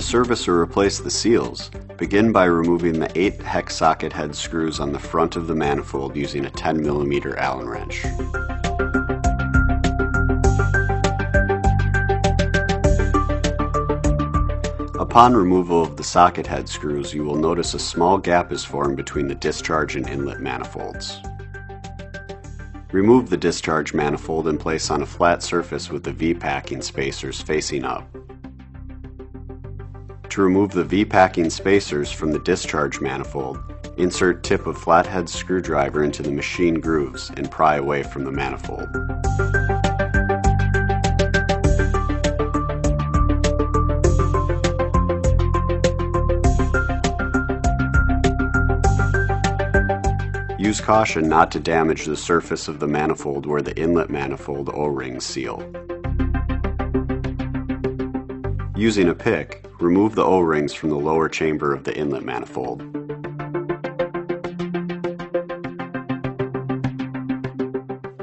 service or replace the seals, begin by removing the 8 hex socket head screws on the front of the manifold using a 10 mm Allen wrench. Upon removal of the socket head screws, you will notice a small gap is formed between the discharge and inlet manifolds. Remove the discharge manifold and place on a flat surface with the V-packing spacers facing up. To remove the V-packing spacers from the discharge manifold, insert tip of flathead screwdriver into the machine grooves and pry away from the manifold. Use caution not to damage the surface of the manifold where the inlet manifold O-rings seal. Using a pick, remove the O-rings from the lower chamber of the inlet manifold.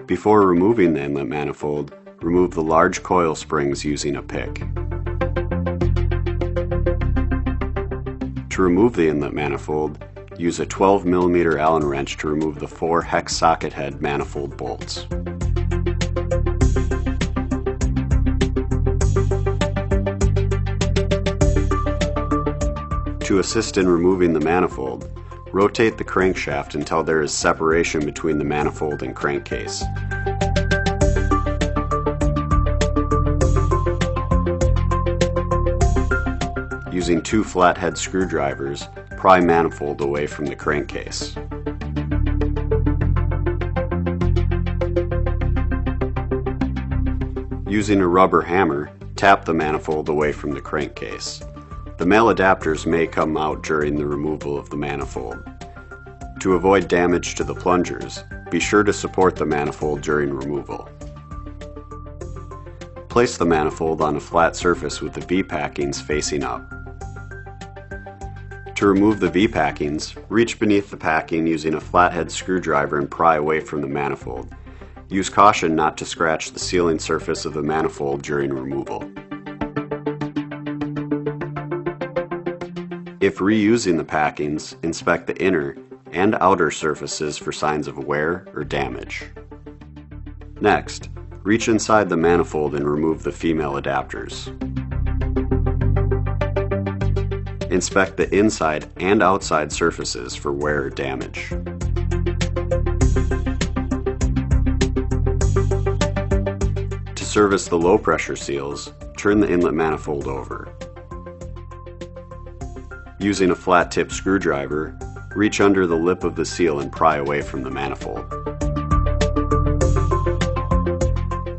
Before removing the inlet manifold, remove the large coil springs using a pick. To remove the inlet manifold, use a 12 mm Allen wrench to remove the 4 hex socket head manifold bolts. To assist in removing the manifold, rotate the crankshaft until there is separation between the manifold and crankcase. Using 2 flathead screwdrivers, pry manifold away from the crankcase. Using a rubber hammer, tap the manifold away from the crankcase. The male adapters may come out during the removal of the manifold. To avoid damage to the plungers, be sure to support the manifold during removal. Place the manifold on a flat surface with the V-packings facing up. To remove the V-packings, reach beneath the packing using a flathead screwdriver and pry away from the manifold. Use caution not to scratch the sealing surface of the manifold during removal. If reusing the packings, inspect the inner and outer surfaces for signs of wear or damage. Next, reach inside the manifold and remove the female adapters. Inspect the inside and outside surfaces for wear or damage. To service the low pressure seals, turn the inlet manifold over. Using a flat tip screwdriver, reach under the lip of the seal and pry away from the manifold.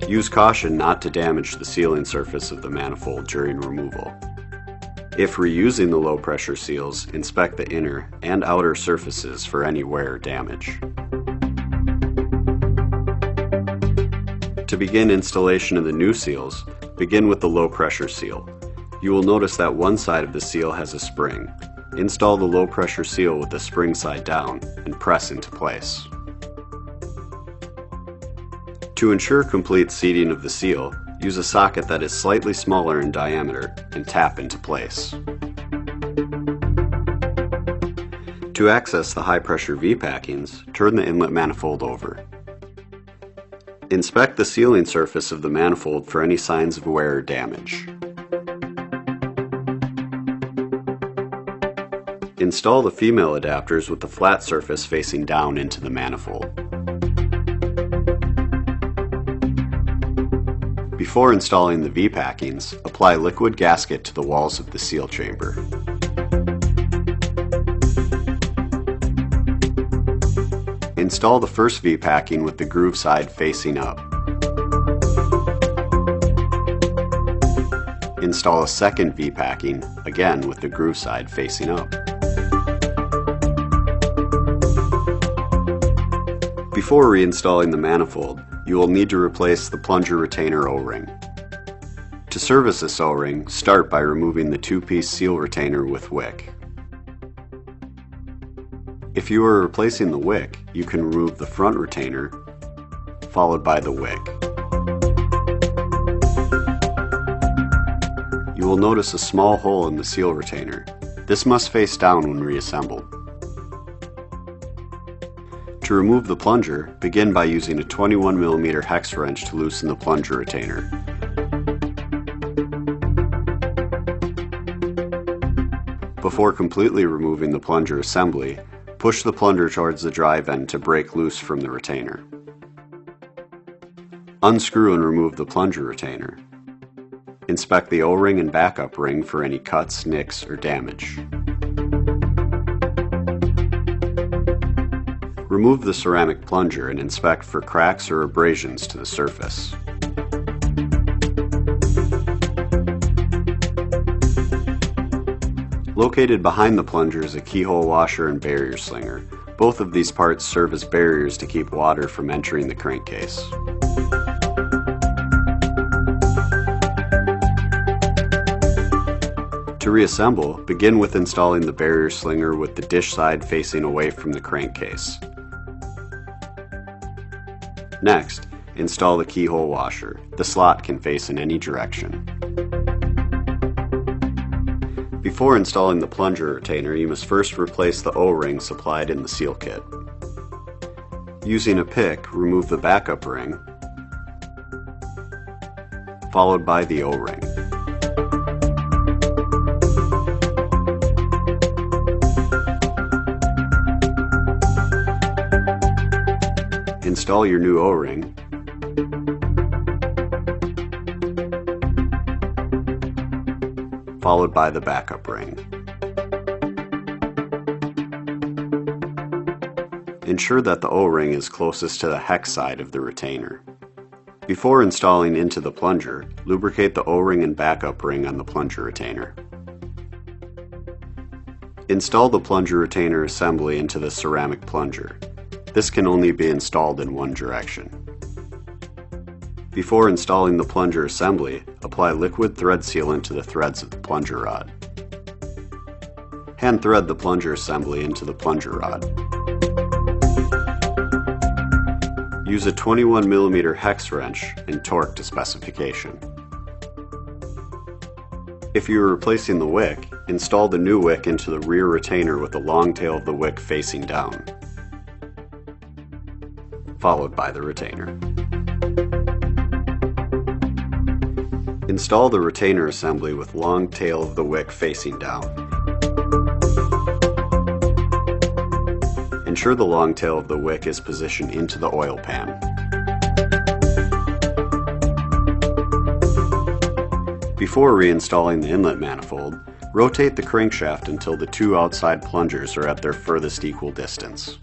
Use caution not to damage the sealing surface of the manifold during removal. If reusing the low pressure seals, inspect the inner and outer surfaces for any wear or damage. To begin installation of the new seals, begin with the low pressure seal. You will notice that one side of the seal has a spring. Install the low pressure seal with the spring side down and press into place. To ensure complete seating of the seal, use a socket that is slightly smaller in diameter and tap into place. To access the high pressure V-packings, turn the inlet manifold over. Inspect the sealing surface of the manifold for any signs of wear or damage. Install the female adapters with the flat surface facing down into the manifold. Before installing the V-packings, apply liquid gasket to the walls of the seal chamber. Install the first V-packing with the groove side facing up. Install a second V-packing, again with the groove side facing up. Before reinstalling the manifold, you will need to replace the plunger retainer O-ring. To service this O-ring, start by removing the 2-piece seal retainer with wick. If you are replacing the wick, you can remove the front retainer, followed by the wick. You you will notice a small hole in the seal retainer. This must face down when reassembled. To remove the plunger, begin by using a 21mm hex wrench to loosen the plunger retainer. Before completely removing the plunger assembly, push the plunger towards the drive end to break loose from the retainer. Unscrew and remove the plunger retainer. Inspect the O-ring and backup ring for any cuts, nicks, or damage. Remove the ceramic plunger and inspect for cracks or abrasions to the surface. Located behind the plunger is a keyhole washer and barrier slinger. Both of these parts serve as barriers to keep water from entering the crankcase. To reassemble, begin with installing the barrier slinger with the dish side facing away from the crankcase. Next, install the keyhole washer. The slot can face in any direction. Before installing the plunger retainer, you must first replace the O-ring supplied in the seal kit. Using a pick, remove the backup ring, followed by the O-ring. Install your new O-ring, followed by the backup ring. Ensure that the O-ring is closest to the hex side of the retainer. Before installing into the plunger, lubricate the O-ring and backup ring on the plunger retainer. Install the plunger retainer assembly into the ceramic plunger. This can only be installed in one direction. Before installing the plunger assembly, apply liquid thread sealant to the threads of the plunger rod. Hand thread the plunger assembly into the plunger rod. Use a 21mm hex wrench and torque to specification. If you are replacing the wick, install the new wick into the rear retainer with the long tail of the wick facing down, followed by the retainer. Install the retainer assembly with long tail of the wick facing down. Ensure the long tail of the wick is positioned into the oil pan. Before reinstalling the inlet manifold, rotate the crankshaft until the two outside plungers are at their furthest equal distance.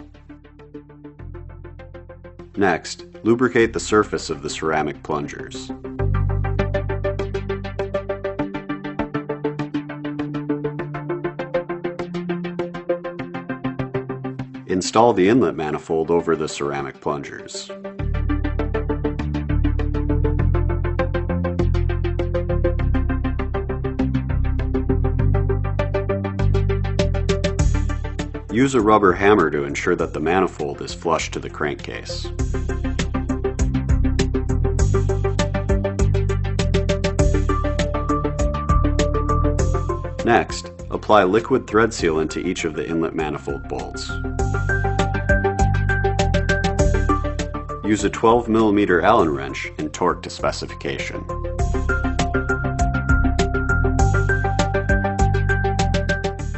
Next, lubricate the surface of the ceramic plungers. Install the inlet manifold over the ceramic plungers. Use a rubber hammer to ensure that the manifold is flush to the crankcase. Next, apply liquid thread sealant to each of the inlet manifold bolts. Use a 12mm Allen wrench and torque to specification.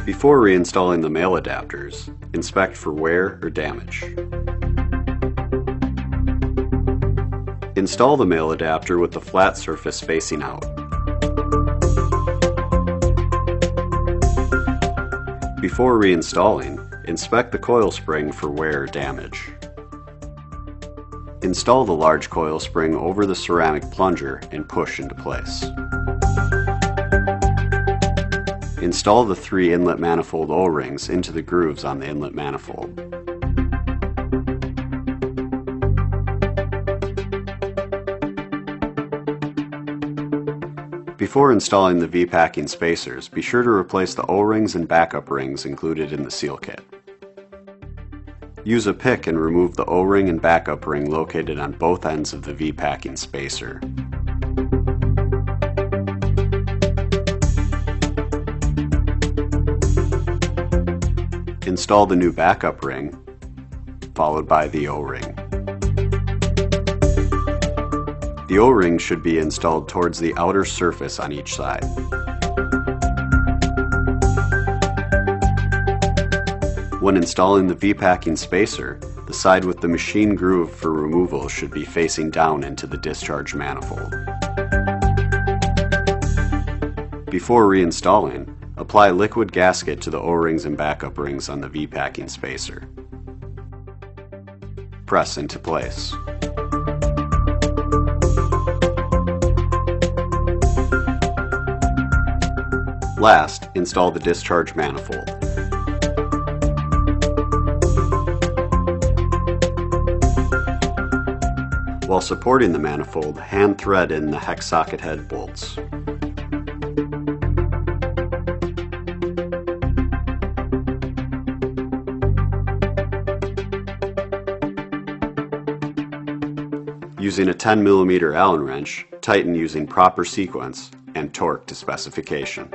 Before reinstalling the male adapters, inspect for wear or damage. Install the male adapter with the flat surface facing out. Before reinstalling, inspect the coil spring for wear or damage. Install the large coil spring over the ceramic plunger and push into place. Install the 3 inlet manifold O-rings into the grooves on the inlet manifold. Before installing the V-packing spacers, be sure to replace the O-rings and backup rings included in the seal kit. Use a pick and remove the O-ring and backup ring located on both ends of the V-packing spacer. Install the new backup ring, followed by the O-ring. The O-ring should be installed towards the outer surface on each side. When installing the V-packing spacer, the side with the machine groove for removal should be facing down into the discharge manifold. Before reinstalling, apply liquid gasket to the O-rings and backup rings on the V-packing spacer. Press into place. Last, install the discharge manifold. While supporting the manifold, hand thread in the hex socket head bolts. Using a 10 mm Allen wrench, tighten using proper sequence and torque to specification.